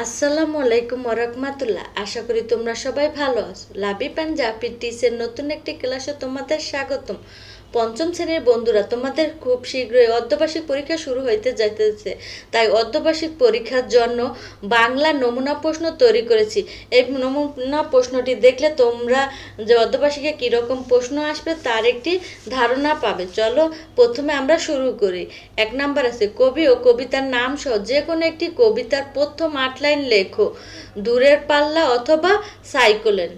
আসসালামু আলাইকুম ওরহমাতুল্লাহ। আশা করি তোমরা সবাই ভালো আছো। লাভি পাঞ্জাবি টিসের নতুন একটি ক্লাসে তোমাদের স্বাগতম। পঞ্চম শ্রেণীর বন্ধুরা, তোমাদের খুব শীঘ্রই অর্ধবার্ষিক পরীক্ষা শুরু হইতে যাইতেছে। তাই অর্ধবার্ষিক পরীক্ষার জন্য বাংলা নমুনা প্রশ্ন তৈরি করেছি। এই নমুনা প্রশ্নটি দেখলে তোমরা যে অর্ধবার্ষিকে কীরকম প্রশ্ন আসবে তার একটি ধারণা পাবে। চলো প্রথমে আমরা শুরু করি। 1 নাম্বার আছে, কবি ও কবিতার নাম সহ যে কোনো একটি কবিতার প্রথম 8 লাইন লেখো। দূরের পাল্লা অথবা সাইকেলেন।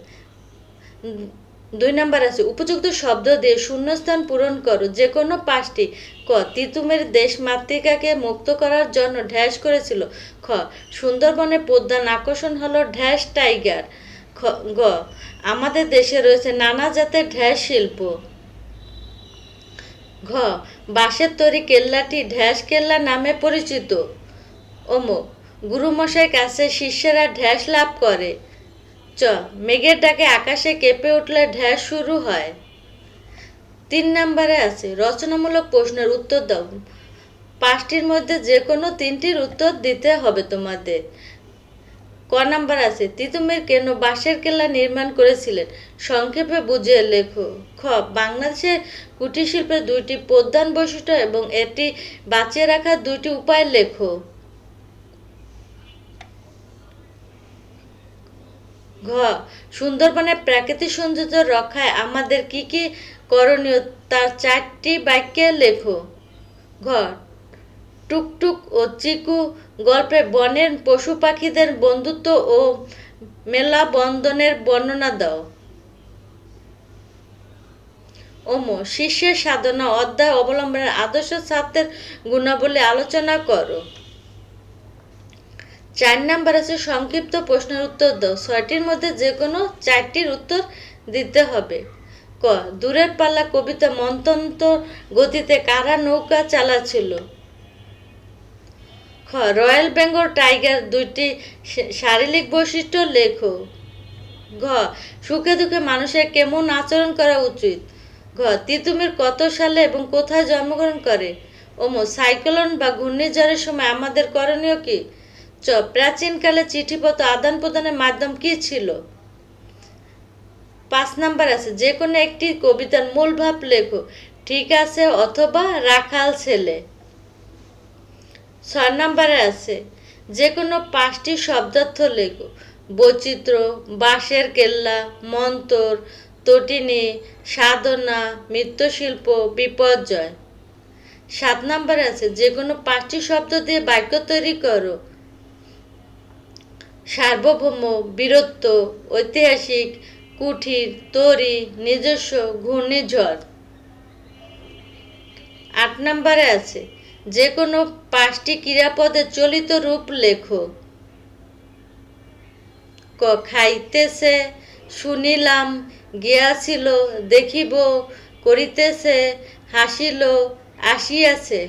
2 নাম্বার আছে, উপযুক্ত শব্দ দিয়ে শূন্যস্থান পূরণ করো, যে কোনো 5টি। ক, তিতুমির দেশ মাতৃকাকে মুক্ত করার জন্য ঢ্যাস করেছিল। খ, সুন্দরবনের প্রধান আকর্ষণ হলো ঢ্যাস টাইগার। গ, আমাদের দেশে রয়েছে নানা জাতের ঢ্যাস শিল্প। ঘ, বাঁশের তৈরি কেল্লাটি ঢ্যাস কেল্লা নামে পরিচিত। অমুক গুরুমশাই কাছে শিষ্যেরা ঢ্যাস লাভ করে। চ, মেঘের ডাকে আকাশে কেঁপে উঠলে ঢ্যাস শুরু হয়। 3 নম্বরে আছে, রচনামূলক প্রশ্নের উত্তর দাও। 5টির মধ্যে যে কোনো 3টির উত্তর দিতে হবে তোমাদের। ক নাম্বার আছে, তিতুমির কেন বাঁশের কেল্লা নির্মাণ করেছিলেন? সংক্ষেপে বুঝিয়ে লেখো। খ, বাংলাদেশের কুটির শিল্পের 2টি প্রধান বৈশিষ্ট্য এবং এটি বাঁচিয়ে রাখার 2টি উপায় লেখো। ঘ, সুন্দরবনের প্রাকৃতিক সৌন্দর্য রক্ষায় আমাদের কি কি করণীয় তার 4টি বাক্যে লেখো। ঘ, টুকটুক ও চিকু গল্পে বনের পশু পাখিদের বন্ধুত্ব ও মেলাবন্ধনের বর্ণনা দাও। শিষ্যের সাধনা অধ্যায় অবলম্বনের আদর্শ ছাত্রের গুণাবলী আলোচনা করো। 4 নাম্বার আছে, সংক্ষিপ্ত প্রশ্নের উত্তর দাও। 6টির মধ্যে যে কোনো 4টির উত্তর দিতে হবে। ক, দূরের পাল্লা কবিতা মন্থন্ত গতিতে কারা নৌকা চালাচ্ছিল? খ, রয়্যাল বেঙ্গল টাইগার 2টি শারীরিক বৈশিষ্ট্য লেখো। ঘ, সুখে দুঃখে মানুষের কেমন আচরণ করা উচিত? ঘ, তিতুমির কত সালে এবং কোথায় জন্মগ্রহণ করে? সাইক্লোন বা ঘূর্ণিঝড়ের সময় আমাদের করণীয় কি? চ, প্রাচীনকালে চিঠিপত্র আদান প্রদানের মাধ্যম কি ছিল? 5 নাম্বার আছে, যে কোনো একটি কবিতার মূল ভাব লেখো। ঠিক আছে অথবা রাখাল ছেলে। 6 নাম্বারে আছে, যে কোনো 5টি শব্দার্থ লেখো। বৈচিত্র্য, বাঁশের কেল্লা, মন্তর, তটিনী, সাধনা, মৃৎশিল্প, বিপর্যয়। 7 নাম্বারে আছে, যে কোনো 5টি শব্দ দিয়ে বাক্য তৈরি করো। সার্বভৌম, বীরত্ব, ঐতিহাসিক, কুঠির, তরি, নিজস্ব, ঘূর্ণিঝড়। 8 নাম্বারে আছে, যে কোনো 5টি ক্রিয়াপদের চলিত রূপ লেখো। ক, খাইতেছে, শুনিলাম, গিয়াছিল, দেখিব, করিতেছে, হাসিল, আসিয়াছে।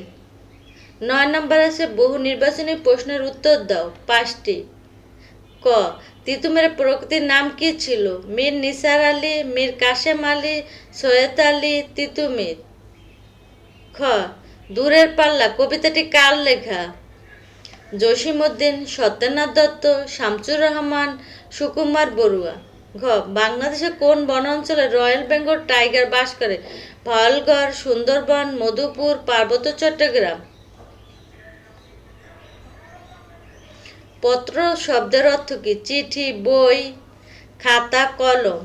9 নম্বর আছে, বহু নির্বাচনী প্রশ্নের উত্তর দাও 5টি। ক, তিতুমিরের প্রকৃতির নাম কি ছিল? মীর নিসার আলী, মীর কাসেম আলী, সৈয়দ আলী, তিতুমির। খ, দূরের পাল্লা কবিতাটি কার লেখা? জসীমউদ্দিন, সত্যেন্দ্রনাথ দত্ত, শামসুর রহমান, সুকুমার বড়ুয়া। ঘ, বাংলাদেশে কোন বনাঞ্চলে রয়্যাল বেঙ্গল টাইগার বাস করে? ভাওয়ালগড়, সুন্দরবন, মধুপুর, পার্বত্য চট্টগ্রাম। পত্র শব্দের অর্থ কি? চিঠি, বই, খাতা, কলম।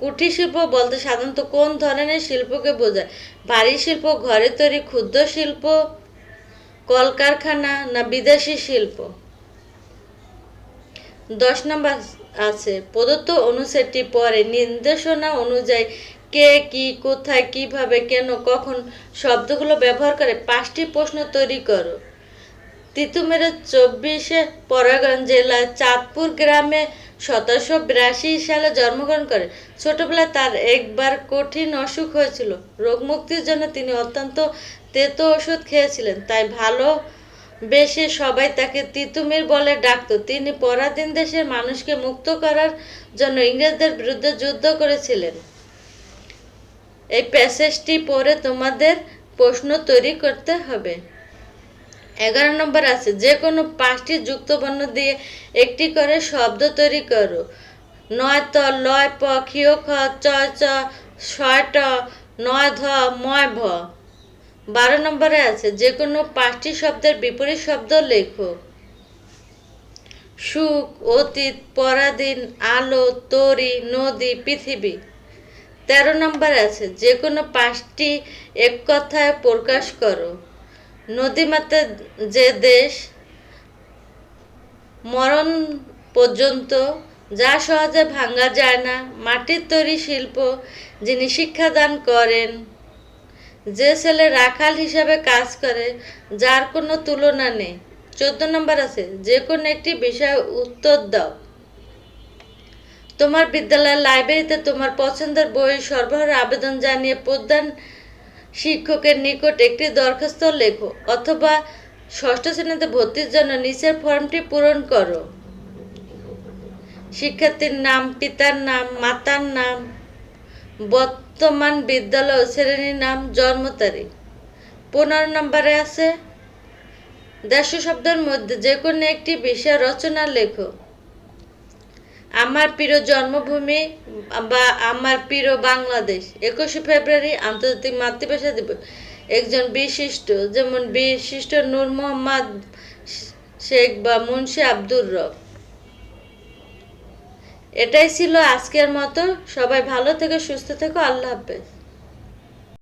কুটির শিল্প বলতে সাধারণত কোন ধরনের শিল্পকে বোঝায়? ভারী শিল্প, ঘরে তৈরি ক্ষুদ্র শিল্প, কলকারখানা না বিদেশি শিল্প। 10 নম্বর আছে, প্রদত্ত অনুচ্ছেদটি পরে নির্দেশনা অনুযায়ী কে, কি, কোথায়, কিভাবে, কেন, কখন শব্দগুলো ব্যবহার করে 5টি প্রশ্ন তৈরি করো। তিতুমিরের 24 পরগনা জেলার চাঁদপুর গ্রামে 1782 সালে জন্মগ্রহণ করে। ছোটবেলায় তার একবার কঠিন অসুখ হয়েছিল। রোগমুক্তির জন্য তিনি অত্যন্ত তেতো ওষুধ খেয়েছিলেন, তাই ভালো বেশে সবাই তাকে তিতুমির বলে ডাকত। তিনি পরাধীন দেশের মানুষকে মুক্ত করার জন্য ইংরেজদের বিরুদ্ধে যুদ্ধ করেছিলেন। এই প্যাসেজটি পড়ে তোমাদের প্রশ্ন তৈরি করতে হবে। 11 নম্বর আছে যে কোনো 5টি যুক্তবর্ণ দিয়ে একটি করে শব্দ তৈরি করো। নয় ত, লয় প, ক্ষিয় খ, চয় চ, ছয় ট, নয় ধ, ময় ভ। 12 নম্বরে আছে যে কোনো 5টি শব্দের বিপরীত শব্দ লেখো। সুখ, অতীত, পরাধীন, আলো, তরি, নদী, পৃথিবী। 13 নম্বরে আছে যে কোনো 5টি এক কথায় প্রকাশ করো। নদীমাতে যে দেশ, মরণ পর্যন্ত, যা সহজে ভাঙা যায় না, মাটির তৈরি শিল্প, যিনি শিক্ষাদান করেন, যে ছেলে রাখাল হিসাবে কাজ করে, যার কোনো তুলনা নেই। 14 নম্বর আছে যে কোনো একটি বিষয়ে উত্তর দাও। তোমার বিদ্যালয়ের লাইব্রেরিতে তোমার পছন্দের বই সরবরাহের আবেদন জানিয়ে প্রধান শিক্ষকের নিকট একটি দরখাস্ত লেখো, অথবা 6ষ্ঠ শ্রেণীতে ভর্তির জন্য নিচের ফর্মটি পূরণ করো। শিক্ষার্থীর নাম, পিতার নাম, মাতার নাম, বর্তমান বিদ্যালয় শ্রেণীর নাম, জন্ম তারিখ। 15 নম্বরে আছে 150 শব্দের মধ্যে যে কোনো একটি বিষয় রচনা লেখো। আমার প্রিয় জন্মভূমি বা আমার প্রিয় বাংলাদেশ। 21শে ফেব্রুয়ারি আন্তর্জাতিক মাতৃভাষা দিবস। একজন বিশিষ্ট, যেমন বিশিষ্ট নূর মোহাম্মদ শেখ বা মুন্সি আব্দুর রব। এটাই ছিল আজকের মতো। সবাই ভালো থেকো, সুস্থ থেকো। আল্লাহ হাফেজ।